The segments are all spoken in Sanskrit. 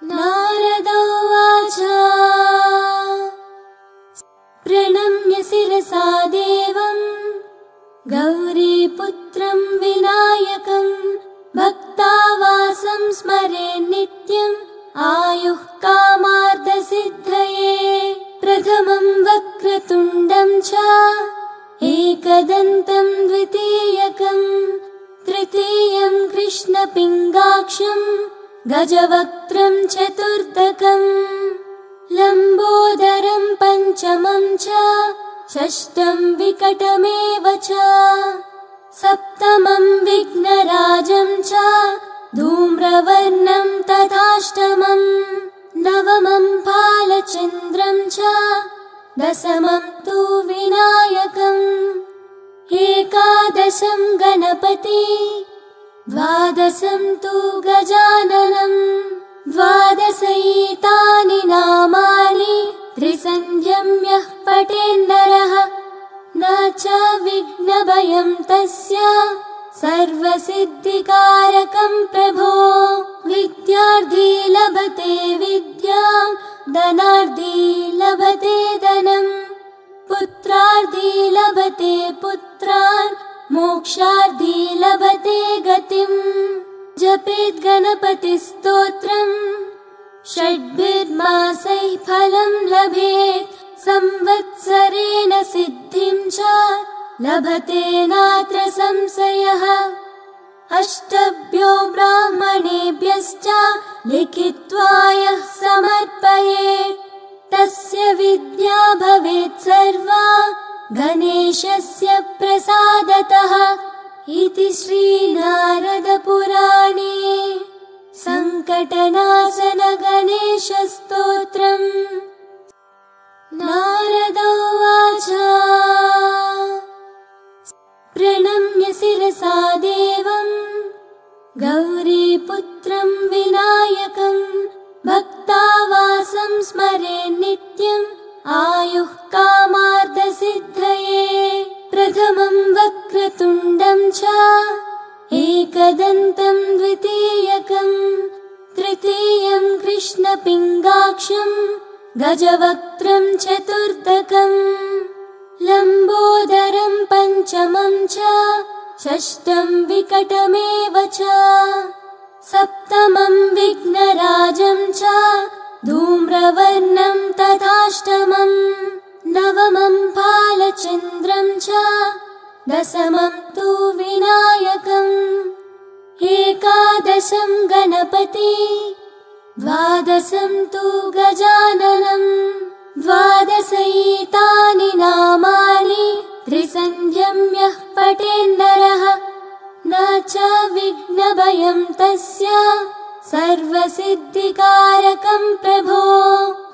नारद उवाच प्रणम्य शिरसा देवम् गौरीपुत्रं विनायकं भक्तावासं स्मरे नित्यम् आयुः कामार्थसिद्धये प्रथमं वक्रतुण्डं च एकदन्तं द्वितीयकं तृतीयं कृष्णपिङ्गाक्षं गजवक्त्रं चतुर्थकं लम्बोदरं पञ्चमं च षष्ठं विकटमेव च सप्तमं विघ्नराजं च धूम्रवर्णं तथाष्टमं नवमं फालचन्द्रं च दशमं तु विनायकम् एकादशं गणपति द्वादशं तु गजाननं द्वादशैतानि नामानि त्रिसन्ध्यं यः पठेन्नरः न च विघ्नभयं तस्य सर्वसिद्धिकारकं प्रभो विद्यार्थी लभते विद्यां धनार्थी लभते धनम् पुत्रार्थी लभते पुत्रान् मोक्षार्थी लभते गतिम् जपेत् गणपतिस्तोत्रम् षड्भिर्मासैः फलं लभेत् संवत्सरेण सिद्धिं च लभते नात्र संशयः अष्टभ्यो ब्राह्मणेभ्यश्च लिखित्वा यः समर्पयेत् तस्य विद्या भवेत् सर्वा गणेशस्य प्रसादतः इति श्रीनारदपुराणे संकटनाशन गणेशस्तोत्रम्। नारद उवाच प्रणम्य शिरसा देवम् गौरीपुत्रं विनायकं भक्तावासं स्मरे नित्यम् आयुः कामार्थसिद्धये प्रथमं वक्रतुण्डं च एकदन्तं द्वितीयकं तृतीयं कृष्णपिङ्गाक्षं गजवक्त्रं चतुर्थकं लम्बोदरं पञ्चमं च षष्ठं विकटमेव च सप्तमं विघ्नराजं च धूम्रवर्णं तथाष्टमं नवमं फालचन्द्रं च दशमं तु विनायकम् एकादशं गणपति द्वादशं तु गजाननं द्वादशैतानि नामानि त्रिसन्ध्यं यः पठेन्नरः न च विघ्नभयं तस्य सर्वसिद्धिकारकं प्रभो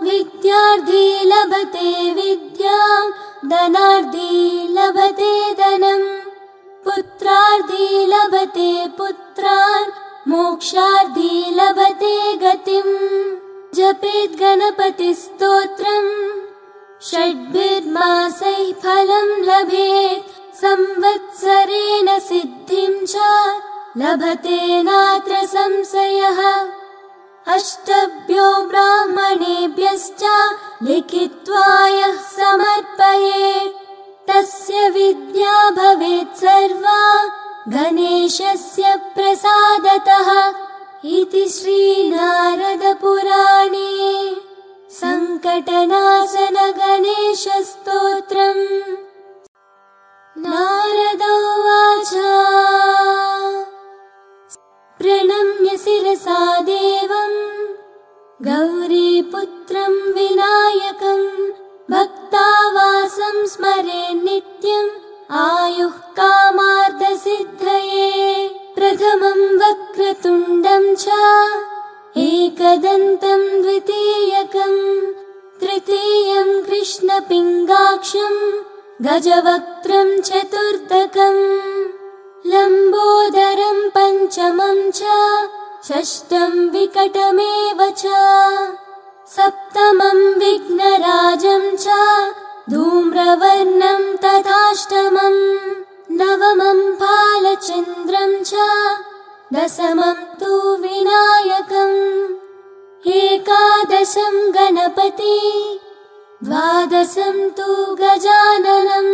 विद्यार्थी लभते विद्यां धनार्थी लभते धनम् पुत्रार्थी लभते पुत्रान् मोक्षार्थी लभते गतिम् जपेत् गणपतिस्तोत्रम् षड्भिर्मासैः फलं लभेत् संवत्सरेण सिद्धिं च लभते नात्र संशयः अष्टभ्यो ब्राह्मणेभ्यश्च लिखित्वा यः समर्पयेत् तस्य विद्या भवेत् सर्वा गणेशस्य प्रसादतः इति श्रीनारदपुराणे संकटनाशन गणेशस्तोत्रम्। नारद उवाच प्रणम्य शिरसा देवम् गौरीपुत्रं विनायकं भक्तावासं स्मरे नित्यम् आयुः कामार्थसिद्धये प्रथमं वक्रतुण्डं च एकदन्तं द्वितीयकं तृतीयं कृष्णपिङ्गाक्षं गजवक्त्रं चतुर्थकं लम्बोदरं पञ्चमं च षष्ठं विकटमेव च सप्तमं विघ्नराजं च धूम्रवर्णं तथाष्टमं नवमं फालचन्द्रं च दशमं तु विनायकम् एकादशं गणपति द्वादशं तु गजाननं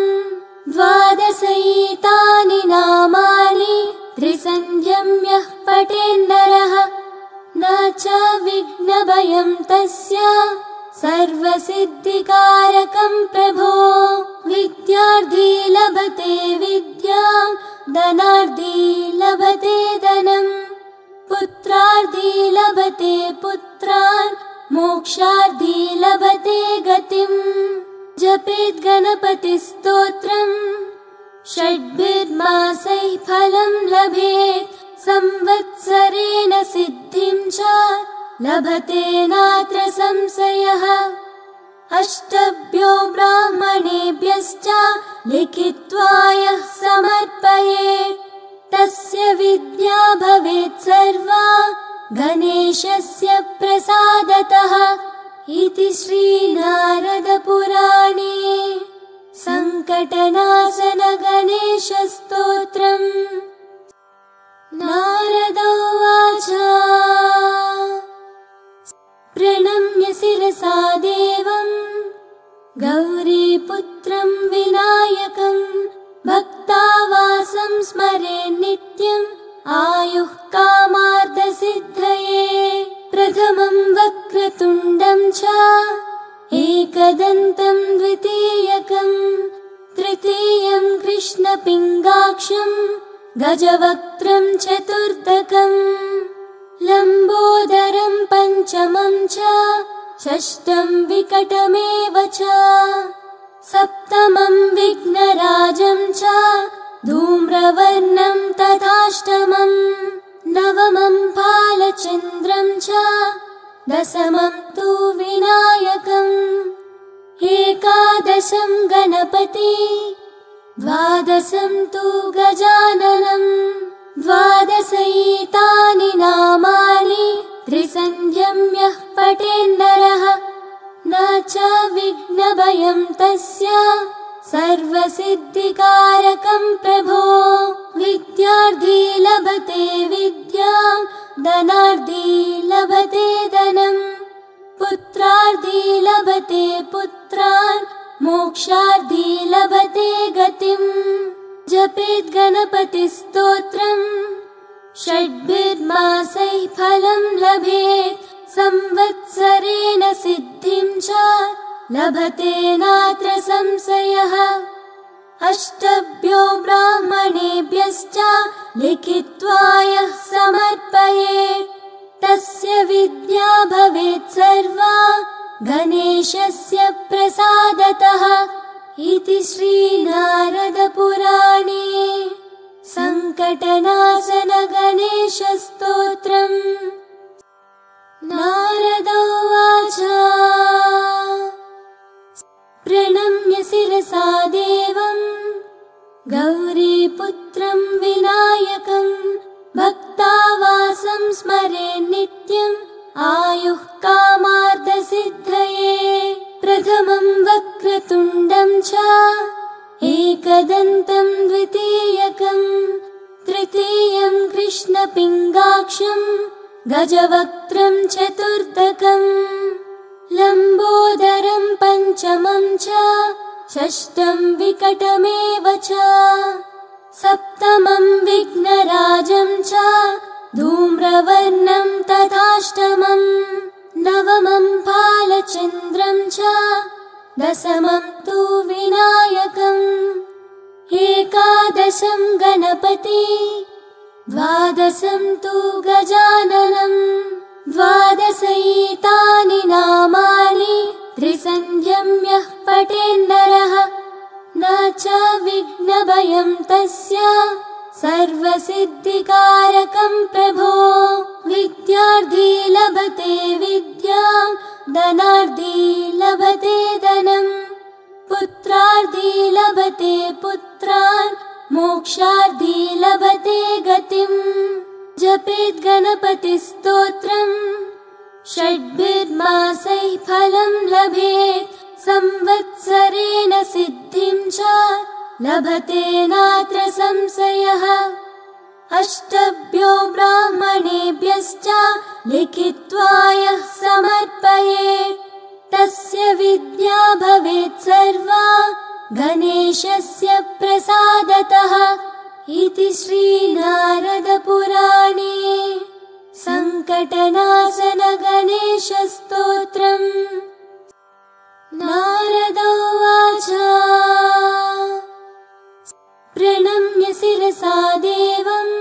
द्वादशैतानि नामानि त्रिसन्ध्यं यः पठेन्नरः न च विघ्नभयं तस्य सर्वसिद्धिकारकं प्रभो विद्यार्थी लभते विद्यां धनार्थी लभते धनम् पुत्रार्थी लभते पुत्रान् मोक्षार्थी लभते गतिम् जपेत् गणपतिस्तोत्रम् षड्भिर्मासैः फलं लभेत् संवत्सरेण सिद्धिं च लभते नात्र संशयः अष्टभ्यो ब्राह्मणेभ्यश्च लिखित्वा यः समर्पयेत् तस्य विद्या भवेत् सर्वा गणेशस्य प्रसादतः इति श्रीनारदपुराणे सङ्कटनाशन गणेशस्तोत्रम् नारद उवाच प्रणम्य शिरसा देवम् गौरीपुत्रं विनायकं भक्तावासं स्मरे नित्यम् आयुः कामार्थसिद्धये प्रथमं वक्रतुण्डं च एकदन्तं द्वितीयकं तृतीयं कृष्णपिङ्गाक्षं गजवक्त्रं चतुर्थकं लम्बोदरं पञ्चमं च षष्ठं विकटमेव च सप्तमं विघ्नराजं च धूम्रवर्णं तथाष्टमं नवमं बालचन्द्रं च दशमं तु विनायकम् एकादशं गणपति द्वादशं तु गजाननं द्वादशैतानि नामानि त्रिसन्ध्यं यः पठेन्नरः न च विघ्नभयं तस्य सर्वसिद्धिकारकं प्रभो विद्यार्थी लभते विद्यां धनार्थी लभते धनम् पुत्रार्थी लभते पुत्रान् मोक्षार्थी लभते गतिम् जपेत् गणपतिस्तोत्रम् षड्भिर्मासैः फलं लभेत् संवत्सरेण सिद्धिं च लभते नात्र संशयः अष्टभ्यो ब्राह्मणेभ्यश्च लिखित्वा यः समर्पयेत् तस्य विद्या भवेत् सर्वा गणेशस्य प्रसादतः इति श्रीनारदपुराणे सङ्कटनाशन गणेशस्तोत्रम् नारद उवाच प्रणम्य शिरसा देवम् गौरीपुत्रं विनायकं भक्तावासं स्मरे नित्यम् आयुः कामार्थसिद्धये प्रथमं वक्रतुण्डं च एकदन्तं द्वितीयकं तृतीयं कृष्णपिङ्गाक्षं गजवक्त्रं चतुर्थकं लम्बोदरं पञ्चमं च षष्ठं विकटमेव च सप्तमं विघ्नराजं च धूम्रवर्णं तथाष्टमं नवमं बालचन्द्रं च दशमं तु विनायकम् एकादशं गणपति द्वादशं तु गजाननं द्वादशैतानि नामानि त्रिसन्ध्यं यः पठेन्नरः न च विघ्नभयं तस्य सर्वसिद्धिकारकं प्रभो विद्यार्थी लभते विद्यां धनार्थी लभते धनम् पुत्रार्थी लभते पुत्रान् मोक्षार्थी लभते गतिम् जपेत् गणपतिस्तोत्रम् षड्भिर्मासैः फलं लभेत् संवत्सरेण सिद्धिं च लभते नात्र संशयः अष्टभ्यो ब्राह्मणेभ्यश्च लिखित्वा यः समर्पयेत् विद्या भवेत् सर्वा गणेशस्य प्रसादतः इति श्रीनारदपुराणे सङ्कटनाशन गणेशस्तोत्रम्। नारद उवाच प्रणम्य शिरसा देवम्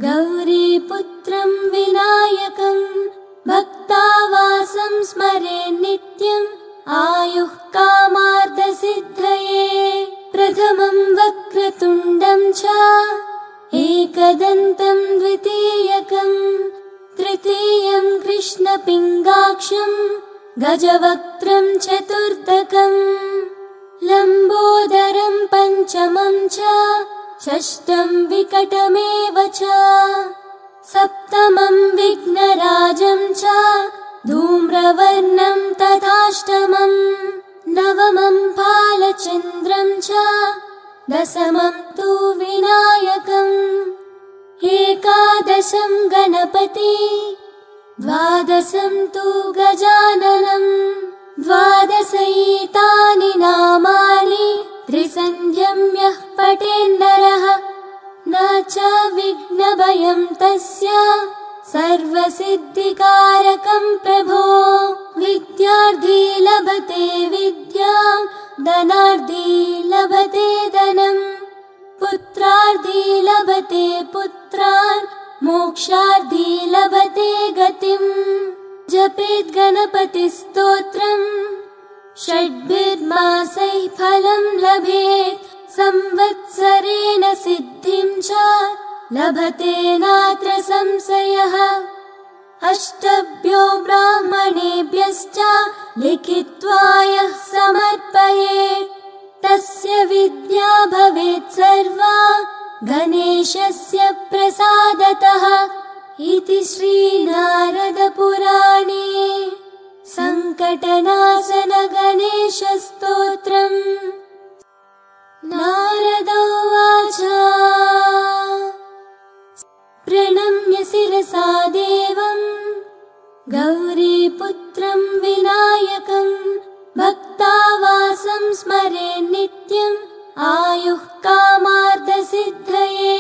गौरीपुत्रम् विनायकम् भक्तावासं स्मरे नित्यम् आयुः कामार्थसिद्धये। प्रथमम् वक्रतुण्डं च एकदन्तम् द्वितीयकम् तृतीयम् कृष्णपिङ्गाक्षम् गजवक्त्रम् चतुर्थकम् लम्बोदरम् पञ्चमम् च षष्ठम् विकटमेव च सप्तमम् विघ्नराजम् च धूम्रवर्णम् तथाष्टमम् नवमम् फालचन्द्रम् च दशमम् तु विनायकम् एकादशम् गणपति द्वादशम् तु गजाननम् द्वादशैतानि नामानि त्रिसन्ध्यं यः पठेन्नरः न च विघ्नभयम् तस्य सर्वसिद्धिकारकम् प्रभो। विद्यार्थी लभते विद्याम् धनार्थी लभते धनम् पुत्रार्थी लभते पुत्रान् मोक्षार्थी लभते गतिम्। जपेत् गणपतिस्तोत्रम् षड्भिर्मासैः फलम् लभेत् संवत्सरेण सिद्धिं च लभते नात्र संशयः। अष्टभ्यो ब्राह्मणेभ्यश्च लिखित्वा यः समर्पयेत् तस्य विद्या भवेत् सर्वा गणेशस्य प्रसादतः इति श्रीनारदपुराणे सङ्कटनाशन गणेशस्तोत्रम्। नारद उवाच प्रणम्य शिरसा देवम् गौरीपुत्रम् विनायकम् भक्तावासं स्मरे नित्यम् आयुः कामार्थसिद्धये।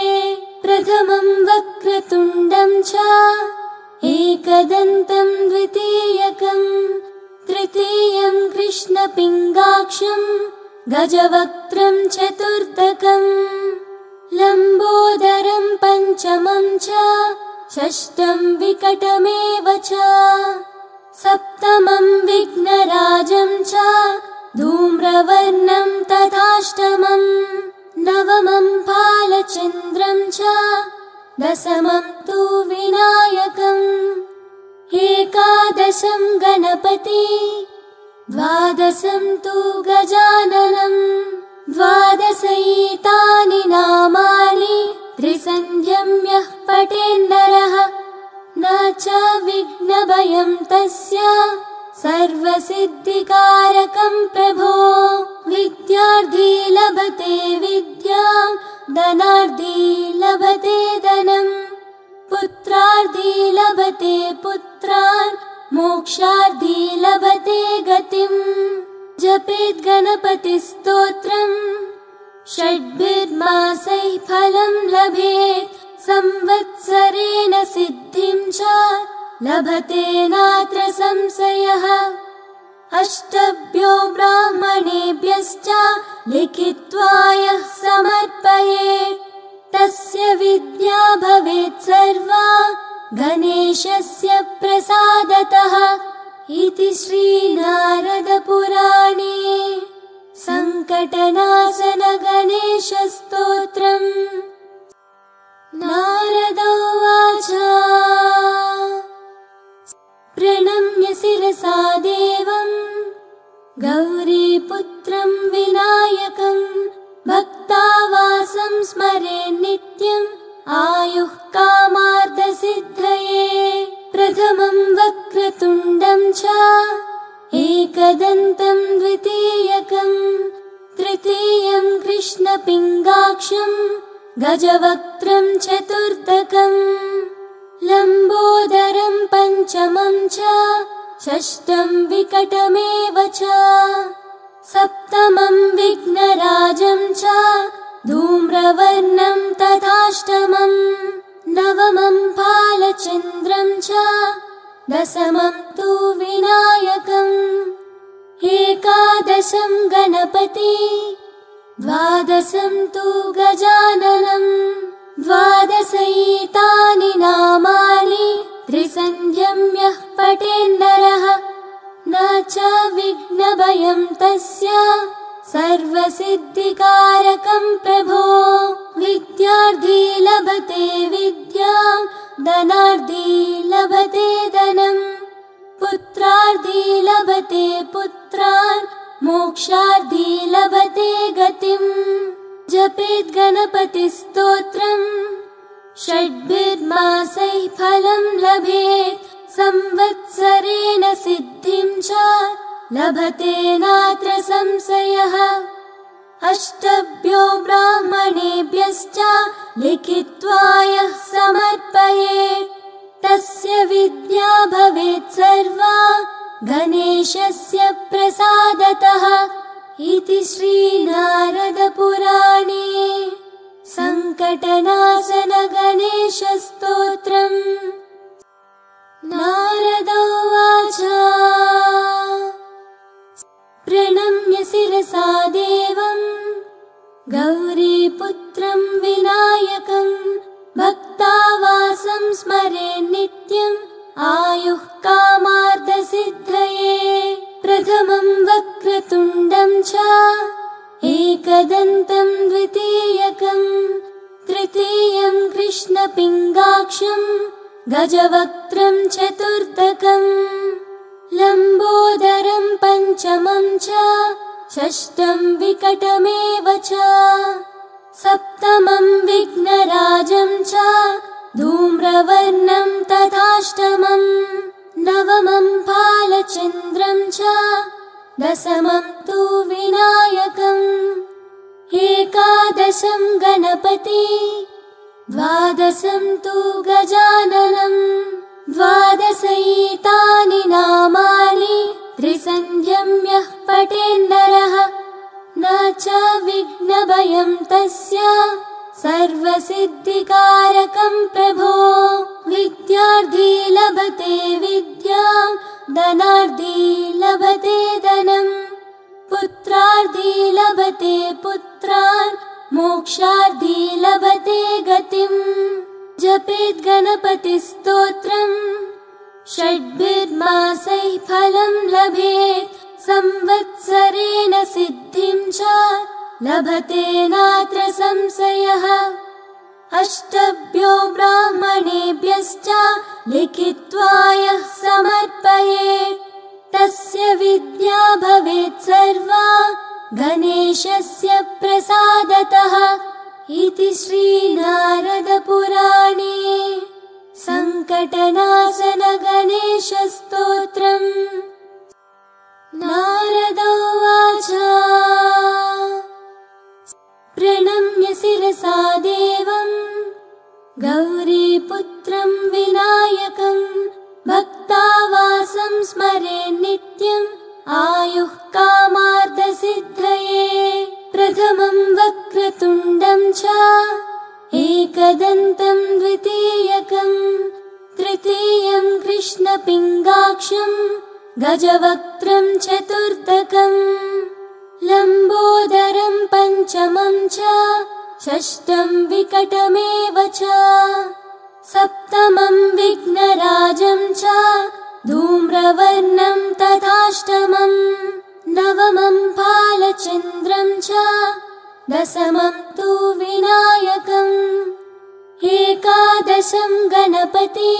प्रथमम् वक्रतुण्डं च एकदन्तम् द्वितीयकम् तृतीयम् कृष्णपिङ्गाक्षम् गजवक्त्रम् चतुर्थकम् लम्बोदरम् पञ्चमम् च षष्ठम् विकटमेव च सप्तमम् विघ्नराजम् च धूम्रवर्णम् तथाष्टमम् नवमम् फालचन्द्रम् च दशमम् तु विनायकम् एकादशम् गणपति द्वादशम् तु गजाननम् द्वादशैतानि नामानि त्रिसन्ध्यं यः पठेन्नरः न च विघ्नभयम् तस्य सर्वसिद्धिकारकम् प्रभो। विद्यार्थी लभते विद्याम् धनार्थी लभते धनम् पुत्रार्थी लभते पुत्रान् मोक्षार्थी लभते गतिम्। जपेत् गणपतिस्तोत्रम् षड्भिर्मासैः फलम् लभेत् संवत्सरेण सिद्धिं च लभते नात्र संशयः। अष्टभ्यो ब्राह्मणेभ्यश्च लिखित्वा यः समर्पयेत् तस्य विद्या भवेत् सर्वा गणेशस्य प्रसादतः इति श्रीनारदपुराणे सङ्कटनाशन गणेशस्तोत्रम्। नारद उवाच प्रणम्य शिरसा देवम् गौरीपुत्रम् विनायकम् भक्तावासं स्मरे नित्यम् आयुः कामार्थसिद्धये। प्रथमम् वक्रतुण्डं च एकदन्तम् द्वितीयकम् तृतीयम् कृष्णपिङ्गाक्षम् गजवक्त्रम् चतुर्थकम् लम्बोदरम् पञ्चमम् च षष्ठं विकटमेव च सप्तमं विघ्नराजं च धूम्रवर्णं तथाष्टमं नवमं बालचन्द्रं च दशमं तु विनायकम् एकादशं गणपति द्वादशं तु गजाननं द्वादशैतानि नामानि त्रिसन्ध्यं यः पठेन्नरः न च विघ्नभयं तस्य सर्वसिद्धिकारकं प्रभो विद्यार्थी लभते विद्यां धनार्थी लभते धनम् पुत्रार्थी लभते पुत्रान् मोक्षार्थी लभते गतिम् जपेत् गणपतिस्तोत्रम् षड्भिर्मासैः फलं लभेत् संवत्सरेण सिद्धिं च लभते नात्र संशयः अष्टभ्यो ब्राह्मणेभ्यश्च लिखित्वा यः समर्पयेत् तस्य विद्या भवेत् सर्वा गणेशस्य प्रसादतः इति श्रीनारदपुराणे सङ्कटनाशन गणेशस्तोत्रम् नारद उवाच प्रणम्य शिरसा देवम् गौरीपुत्रं विनायकं भक्तावासं स्मरे नित्यम् आयुः कामार्थसिद्धये प्रथमं वक्रतुण्डं च एकदन्तं द्वितीयकं तृतीयं कृष्णपिङ्गाक्षं गजवक्त्रं चतुर्थकं लम्बोदरं पञ्चमं च षष्ठं विकटमेव च सप्तमं विघ्नराजं च धूम्रवर्णं तथाष्टमं नवमं बालचन्द्रं च दशमं तु विनायकम् एकादशं गणपति द्वादशं तु गजाननं द्वादशैतानि नामानि त्रिसन्ध्यं यः पठेन्नरः न च विघ्नभयं तस्य सर्वसिद्धिकारकं प्रभो विद्यार्थी लभते विद्यां धनार्थी लभते धनम् पुत्रार्थी लभते पुत्रान् मोक्षार्थी लभते गतिम् जपेत् गणपतिस्तोत्रम् षड्भिर्मासैः फलं लभेत् संवत्सरेण सिद्धिं च लभते नात्र संशयः अष्टभ्यो ब्राह्मणेभ्यश्च लिखित्वा यः समर्पयेत् तस्य विद्या भवेत् सर्वा गणेशस्य प्रसादतः इति श्रीनारदपुराणे सङ्कटनाशन गणेशस्तोत्रम् नारद उवाच प्रणम्य शिरसा देवम् गौरीपुत्रं विनायकं भक्तावासं स्मरे नित्यम् आयुः कामार्थसिद्धये प्रथमं वक्रतुण्डं च एकदन्तं द्वितीयकं तृतीयं कृष्णपिङ्गाक्षं गजवक्त्रं चतुर्थकं लम्बोदरं पञ्चमं च षष्ठं विकटमेव च सप्तमं विघ्नराजं च धूम्रवर्णं तथाष्टमं नवमं बालचन्द्रं च दशमं तु विनायकम् एकादशं गणपति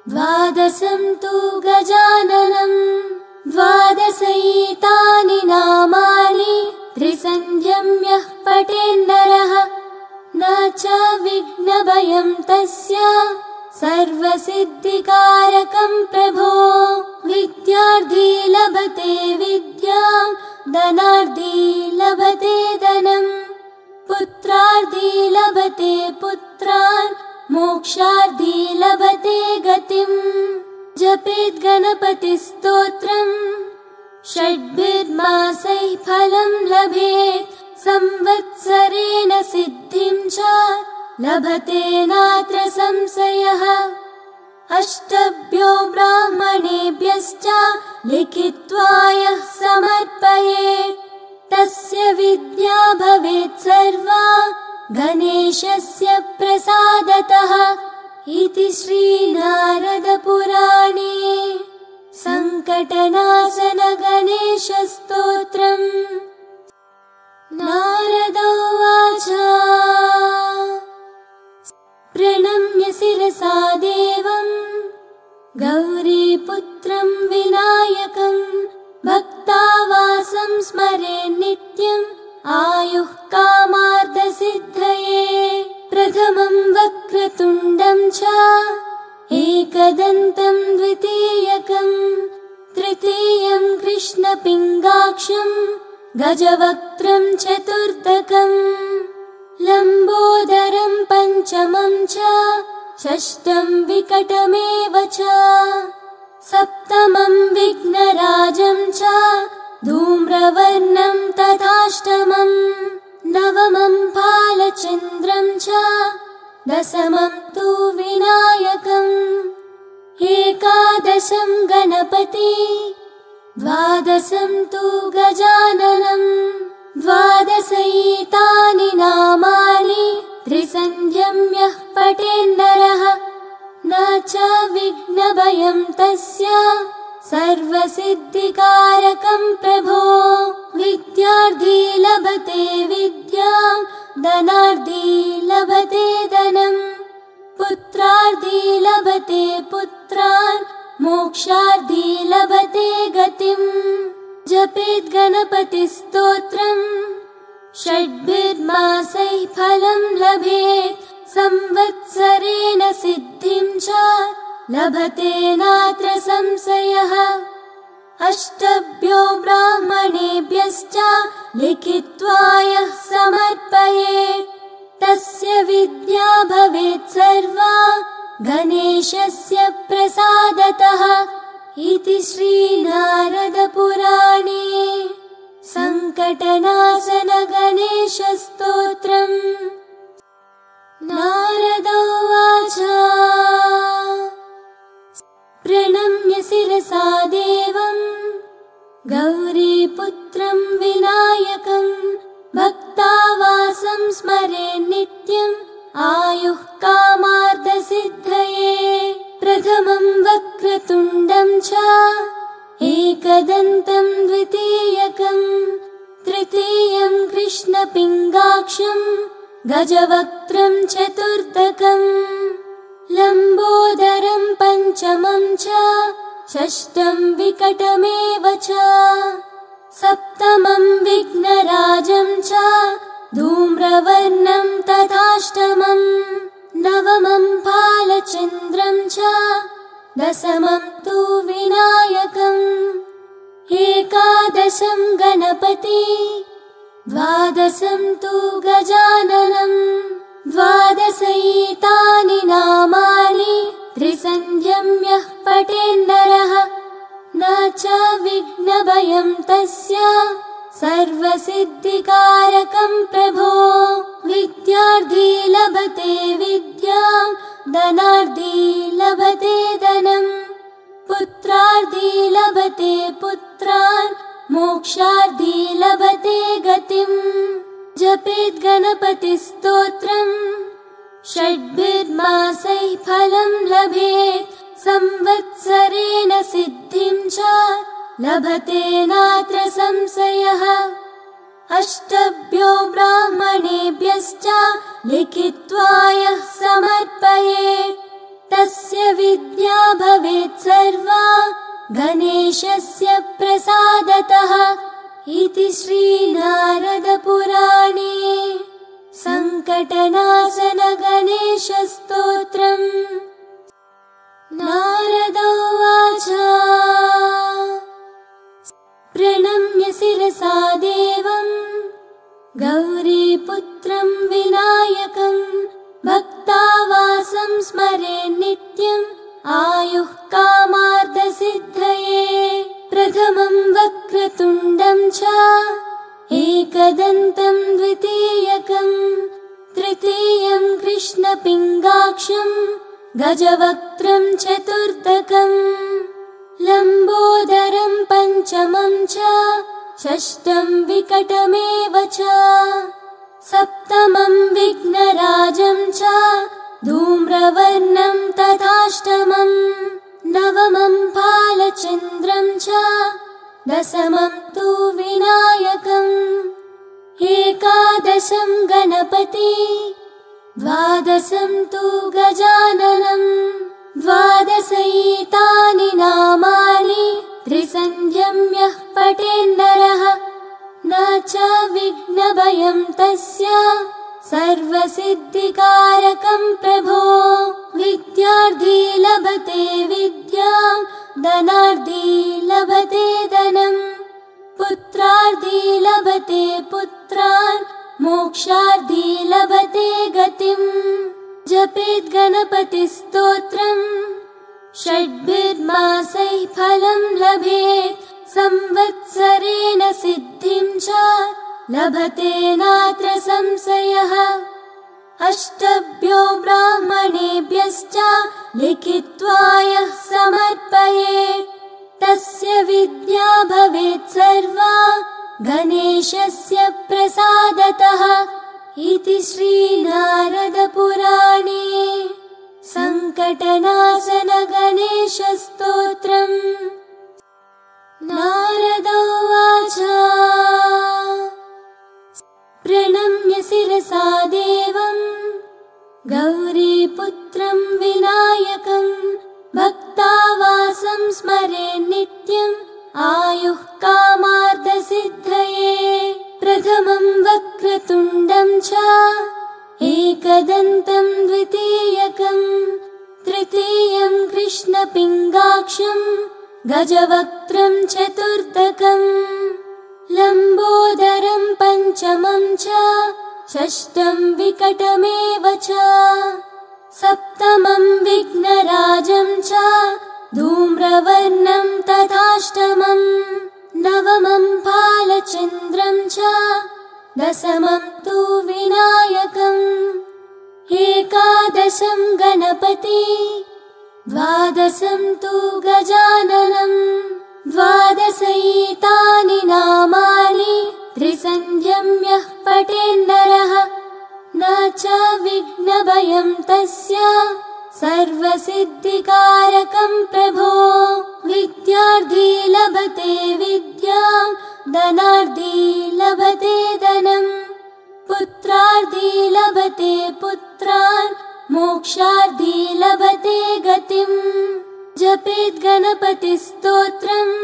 द्वादशं तु गजाननं द्वादशैतानि नामानि त्रिसन्ध्यं यः पठेन्नरः न च विघ्नभयं तस्य सर्वसिद्धिकारकं प्रभो विद्यार्थी लभते विद्यां धनार्थी लभते धनम् पुत्रार्थी लभते पुत्रान् मोक्षार्थी लभते गतिम् जपेत् गणपतिस्तोत्रम् षड्भिर्मासैः फलं लभेत् संवत्सरेण सिद्धिं च लभते नात्र संशयः अष्टभ्यो ब्राह्मणेभ्यश्च लिखित्वा यः समर्पयेत् तस्य विद्या भवेत् सर्वा गणेशस्य प्रसादतः इति श्रीनारदपुराणे संकटनाशन गणेशस्तोत्रम्। नारद उवाच प्रणम्य शिरसा देवम् गौरीपुत्रं विनायकं भक्तावासं स्मरे नित्यम् आयुः कामार्थसिद्धये प्रथमं वक्रतुण्डं च एकदन्तं द्वितीयकं तृतीयं कृष्णपिङ्गाक्षं गजवक्त्रं चतुर्थकं लम्बोदरं पञ्चमं च षष्ठं विकटमेव च सप्तमं विघ्नराजं च धूम्रवर्णं तथाष्टमं नवमं बालचन्द्रं च दशमं तु विनायकम् एकादशं गणपति द्वादशं तु गजाननं द्वादशैतानि नामानि त्रिसन्ध्यं यः पठेन्नरः न च विघ्नभयं तस्य सर्वसिद्धिकारकं प्रभो विद्यार्थी लभते विद्यां धनार्थी लभते धनम् पुत्रार्थी लभते पुत्रान् मोक्षार्थी लभते गतिम् जपेत् गणपतिस्तोत्रम् षड्भिर्मासैः फलं लभेत् संवत्सरेण सिद्धिं च लभते नात्र संशयः अष्टभ्यो ब्राह्मणेभ्यश्च लिखित्वा यः समर्पयेत् तस्य विद्या भवेत् सर्वा गणेशस्य प्रसादतः इति श्रीनारदपुराणे संकटनाशन गणेशस्तोत्रम्। नारद उवाच प्रणम्य शिरसा देवम् गौरीपुत्रं विनायकं भक्तावासं स्मरे नित्यम् आयुः कामार्थसिद्धये प्रथमं वक्रतुण्डं च एकदन्तं द्वितीयकं तृतीयं कृष्णपिङ्गाक्षं गजवक्त्रं चतुर्थकं लम्बोदरं पञ्चमं च षष्ठं विकटमेव च सप्तमं विघ्नराजं च धूम्रवर्णं तथाष्टमं नवमं बालचन्द्रं च दशमं तु विनायकम् एकादशं गणपति द्वादशं तु गजाननं द्वादशैतानि नामानि त्रिसन्ध्यं यः पठेन्नरः न च विघ्नभयं तस्य सर्वसिद्धिकारकं प्रभो विद्यार्थी लभते विद्यां धनार्थी लभते धनम् पुत्रार्थी लभते पुत्रान् मोक्षार्थी लभते गतिम् जपेत् गणपतिस्तोत्रम् षड्भिर्मासैः फलं लभेत् संवत्सरेण सिद्धिं च लभते नात्र संशयः अष्टभ्यो ब्राह्मणेभ्यश्च लिखित्वा यः समर्पयेत् तस्य विद्या भवेत् सर्वा गणेशस्य प्रसादतः इति श्रीनारदपुराणे संकटनाशन गणेशस्तोत्रम्। नारद उवाच प्रणम्य शिरसा देवम् गौरीपुत्रं विनायकं भक्तावासं स्मरे नित्यम् आयुः कामार्थसिद्धये प्रथमं वक्रतुण्डं च एकदन्तं द्वितीयकं तृतीयं कृष्णपिङ्गाक्षं गजवक्त्रं चतुर्थकं लम्बोदरं पञ्चमं च षष्ठं विकटमेव च सप्तमं विघ्नराजं च धूम्रवर्णं तथाष्टमं नवमं फालचन्द्रं च दशमं तु विनायकम् एकादशं गणपति द्वादशं तु गजाननं द्वादशैतानि नामानि त्रिसन्ध्यं यः पठेन्नरः न च विघ्नभयं तस्य सर्वसिद्धिकारकं प्रभो विद्यार्थी लभते विद्यां धनार्थी लभते धनं पुत्रार्थी लभते पुत्रान् मोक्षार्थी लभते गतिम् जपेत् गणपतिस्तोत्रम् षड्भिर्मासैः फलं लभेत् संवत्सरेण सिद्धिं च लभते नात्र संशयः अष्टभ्यो ब्राह्मणेभ्यश्च लिखित्वा यः समर्पयेत् तस्य विद्या भवेत् सर्वा गणेशस्य प्रसादतः इति श्रीनारदपुराणे सङ्कटनाशन गणेशस्तोत्रम् नारद उवाच प्रणम्य शिरसा देवम् गौरीपुत्रं विनायकं भक्तावासं स्मरेन् नित्यम् आयुः कामार्थसिद्धये प्रथमं वक्रतुण्डं च एकदन्तं द्वितीयकं तृतीयं कृष्णपिङ्गाक्षं गजवक्त्रं चतुर्थकं लम्बोदरं पञ्चमं च षष्ठं विकटमेव च सप्तमं विघ्नराजं च धूम्रवर्णं तथाष्टमं नवमं फालचन्द्रं च दशमं तु विनायकम् एकादशं गणपति द्वादशं तु गजाननं द्वादशैतानि नामानि त्रिसन्ध्यं यः पठेन्नरः न च विघ्नभयं तस्य सर्वसिद्धिकारकं प्रभो विद्यार्थी लभते विद्यां धनार्थी लभते धनं पुत्रार्थी लभते पुत्रान् मोक्षार्थी लभते गतिम् जपेत् गणपतिस्तोत्रम्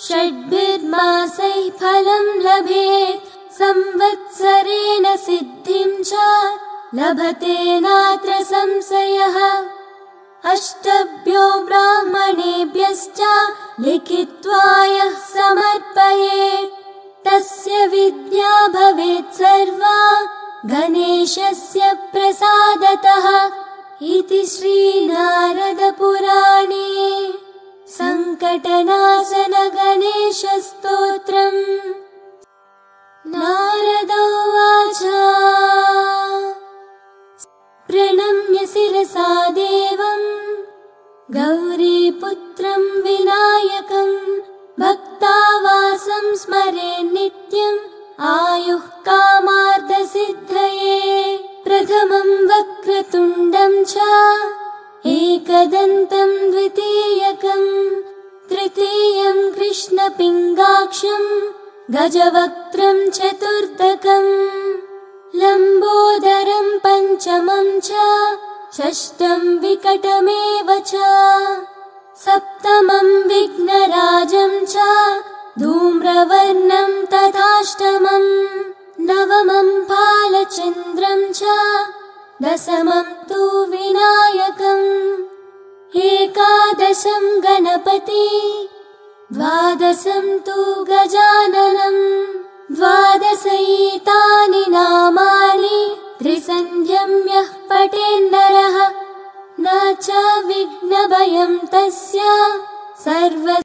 षड्भिर्मासैः फलं लभेत् संवत्सरेण सिद्धिं च लभते नात्र संशयः अष्टभ्यो ब्राह्मणेभ्यश्च लिखित्वा यः समर्पयेत् तस्य विद्या भवेत् सर्वा गणेशस्य प्रसादतः इति श्रीनारदपुराणे सङ्कटनाशन गणेशस्तोत्रम् नारद उवाच प्रणम्य शिरसा देवम् गौरीपुत्रं विनायकं भक्तावासं स्मरेन् नित्यम् आयुः कामार्थसिद्धये प्रथमं वक्रतुण्डं च एकदन्तं द्वितीयकं तृतीयं कृष्णपिङ्गाक्षं गजवक्त्रं चतुर्थकं लम्बोदरं पञ्चमं च षष्ठं विकटमेव च सप्तमं विघ्नराजं च धूम्रवर्णं तथाष्टमं नवमं फालचन्द्रं च दशमं तु विनायकम् एकादशं गणपति द्वादशं तु गजाननं द्वादशैतानि नामानि त्रिसन्ध्यं यः पठेन्नरः न न च विघ्नभयं तस्य सर्व